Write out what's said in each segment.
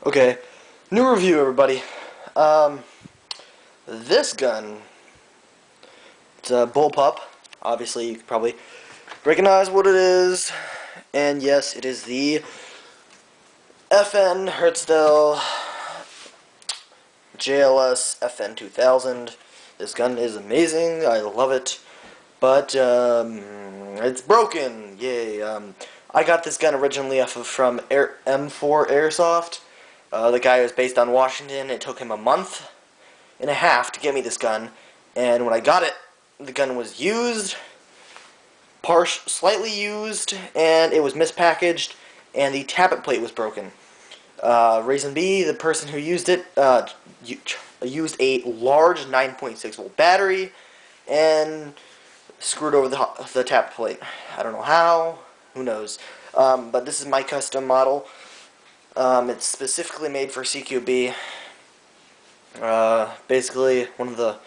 Okay, new review, everybody. This gun, it's a bullpup. Obviously, you can probably recognize what it is. And yes, it is the FN Herzdell JLS FN2000. This gun is amazing. I love it. But it's broken. Yay. I got this gun originally from M4 Airsoft. The guy was based on Washington. It took him a month and a half to get me this gun. And when I got it, the gun was used, slightly used, and it was mispackaged, and the tappet plate was broken. Reason B, the person who used it used a large 9.6 volt battery and screwed over the tap plate. I don't know how. Who knows? But this is my custom model. It's specifically made for CQB. Basically, one of the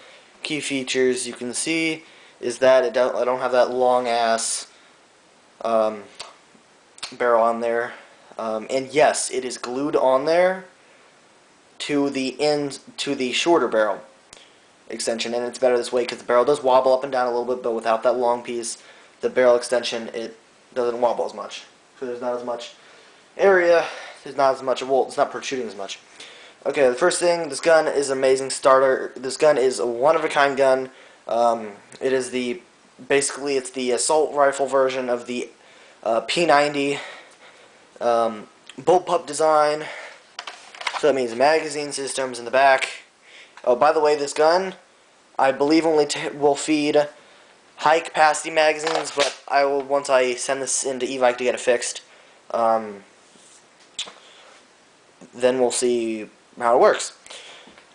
key features you can see is that I don't have that long ass barrel on there. And yes, it is glued on there to the shorter barrel extension, and it's better this way because the barrel does wobble up and down a little bit, but without that long piece, the barrel extension, it doesn't wobble as much. So there's not as much area, there's not as much volt, it's not protruding as much. Okay, the first thing, this gun is an amazing starter. This gun is a one-of-a-kind gun. It is basically it's the assault rifle version of the P90 bullpup design. So that means magazine systems in the back. Oh, by the way, this gun, I believe only will feed high-capacity magazines, but I will, once I send this into evac to get it fixed, then we'll see how it works.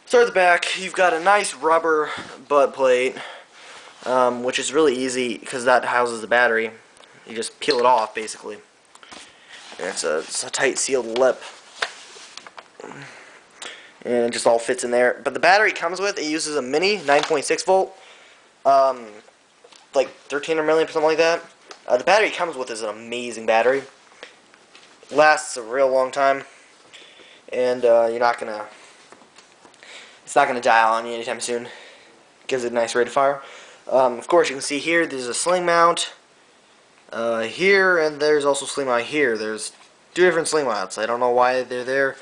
So at the back, you've got a nice rubber butt plate, which is really easy because that houses the battery. You just peel it off, basically. And it's a tight sealed lip. And it just all fits in there. But the battery it comes with, it uses a mini 9.6 volt, like 1300 milliamp or something like that. The battery it comes with is an amazing battery. Lasts a real long time, and it's not gonna die on you anytime soon. Gives it a nice rate of fire. Of course, you can see here there's a sling mount here, and there's also a sling mount here. There's two different sling mounts. I don't know why they're there.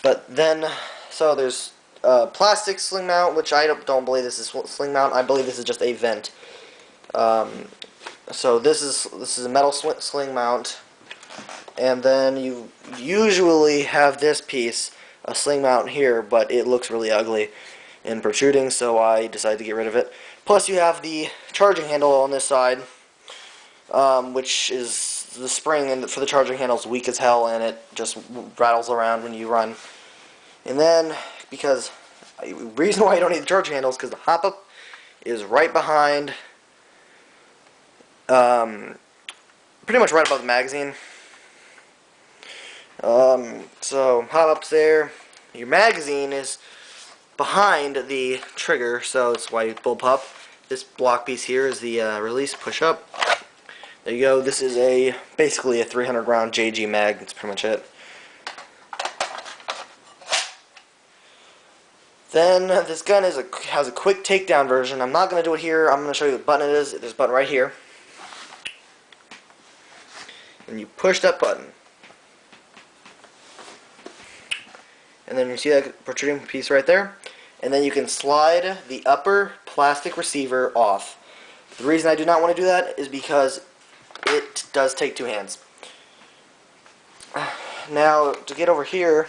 But then, so there's a plastic sling mount, which I don't believe this is sling mount. I believe this is just a vent. So this is a metal sling mount, and then you usually have this piece, a sling mount here, but it looks really ugly and protruding, so I decided to get rid of it. Plus, you have the charging handle on this side, which is the spring for the charging handle is weak as hell, and it just rattles around when you run. And then, the reason why you don't need the charging handle is because the hop-up is right behind, pretty much right above the magazine. So hop-up's there. Your magazine is behind the trigger, so that's why you bullpup. This block piece here is the release push-up. There you go. This is basically a 300 round JG mag. That's pretty much it. Then this gun has a quick takedown version. I'm not going to do it here. I'm going to show you what button it is. There's a button right here. And you push that button. And then you see that protruding piece right there. And then you can slide the upper plastic receiver off. The reason I do not want to do that is because it does take two hands. Now, to get over here,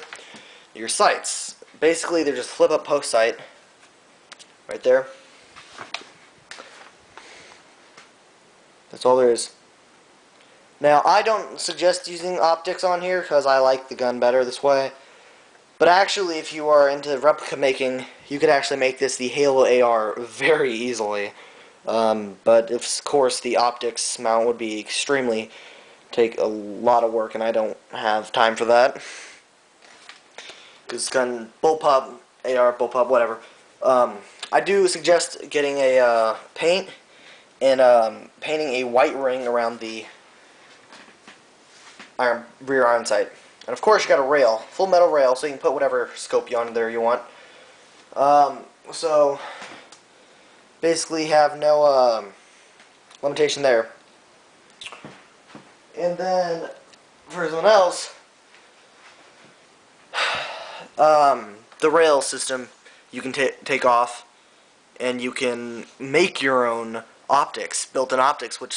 your sights. Basically, they're just flip-up post sight. Right there. That's all there is. Now, I don't suggest using optics on here because I like the gun better this way. But actually, if you are into replica making, you could actually make this the Halo AR very easily. But of course the optics mount would be take a lot of work, and I don't have time for that. Because gun bullpup, AR, bullpup, whatever. I do suggest getting a paint and painting a white ring around the rear iron sight. And of course you got a rail, full metal rail, so you can put whatever scope you on there you want. So basically have no limitation there. And then for someone else, the rail system you can take off, and you can make your own optics, built-in optics, which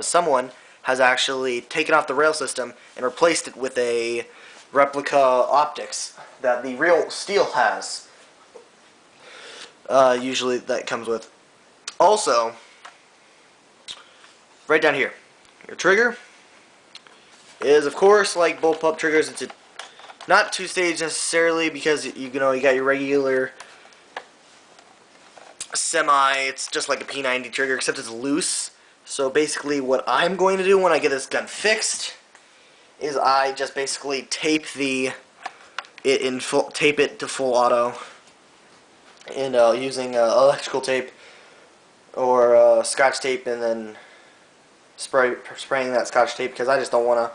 someone has actually taken off the rail system and replaced it with a replica optics that the real steel has. Usually that comes with. Also, right down here, your trigger is, of course, like bullpup triggers. It's not two-stage necessarily, because you got your regular semi. It's just like a P90 trigger, except it's loose. So basically, what I'm going to do when I get this gun fixed is I just basically tape tape it to full auto, and using electrical tape or Scotch tape, and then spraying that Scotch tape, because I just don't want to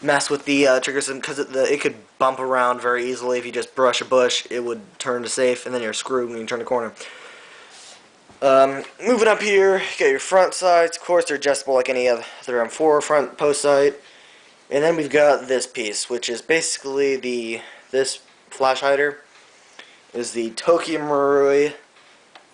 mess with the trigger system, because it could bump around very easily. If you just brush a bush, it would turn to safe, and then you're screwed when you turn the corner. Moving up here, you got your front sights. Of course, they're adjustable like any other M4 front post sight. And then we've got this piece, which is basically this flash hider is the Tokyo Marui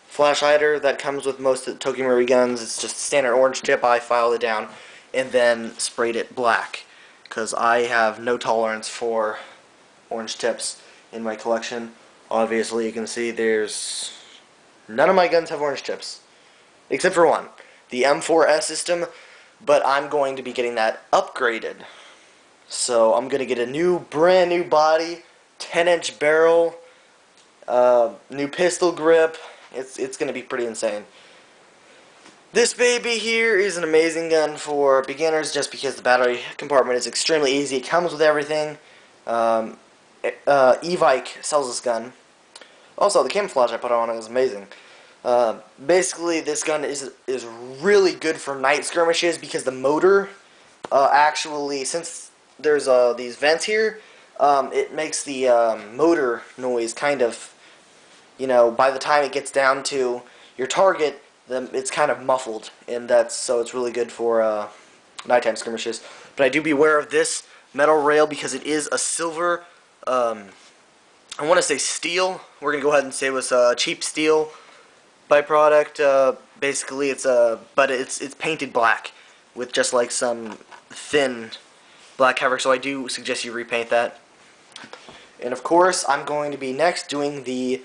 flash hider that comes with most of the Tokyo Marui guns. It's just a standard orange tip. I filed it down and then sprayed it black, because I have no tolerance for orange tips in my collection. Obviously, you can see none of my guns have orange tips, except for one, the M4S system, but I'm going to be getting that upgraded. So I'm going to get a brand new body, 10-inch barrel, new pistol grip. It's going to be pretty insane. This baby here is an amazing gun for beginners, just because the battery compartment is extremely easy. It comes with everything. Evike sells this gun. Also, the camouflage I put on it is amazing. Basically, this gun is really good for night skirmishes, because the motor actually, since there's these vents here, it makes the motor noise kind of, by the time it gets down to your target, it's kind of muffled, and so it's really good for nighttime skirmishes. But I do beware of this metal rail, because it is a silver. I want to say steel. We're gonna go ahead and say it was cheap steel byproduct. Basically, but it's painted black with just like some thin black cover. So I do suggest you repaint that. And of course, I'm going to be next doing the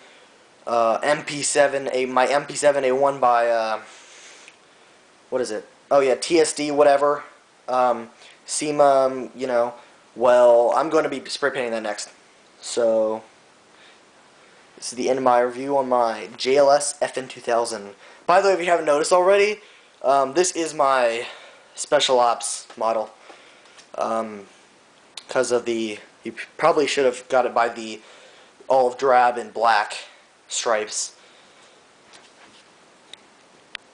MP7, my MP7A1 by what is it? Oh yeah, TSD whatever. SEMA, Well, I'm going to be spray painting that next. So this is the end of my review on my JLS FN2000. By the way, if you haven't noticed already, this is my Special Ops model. Because of you probably should have got it by the olive drab and black stripes.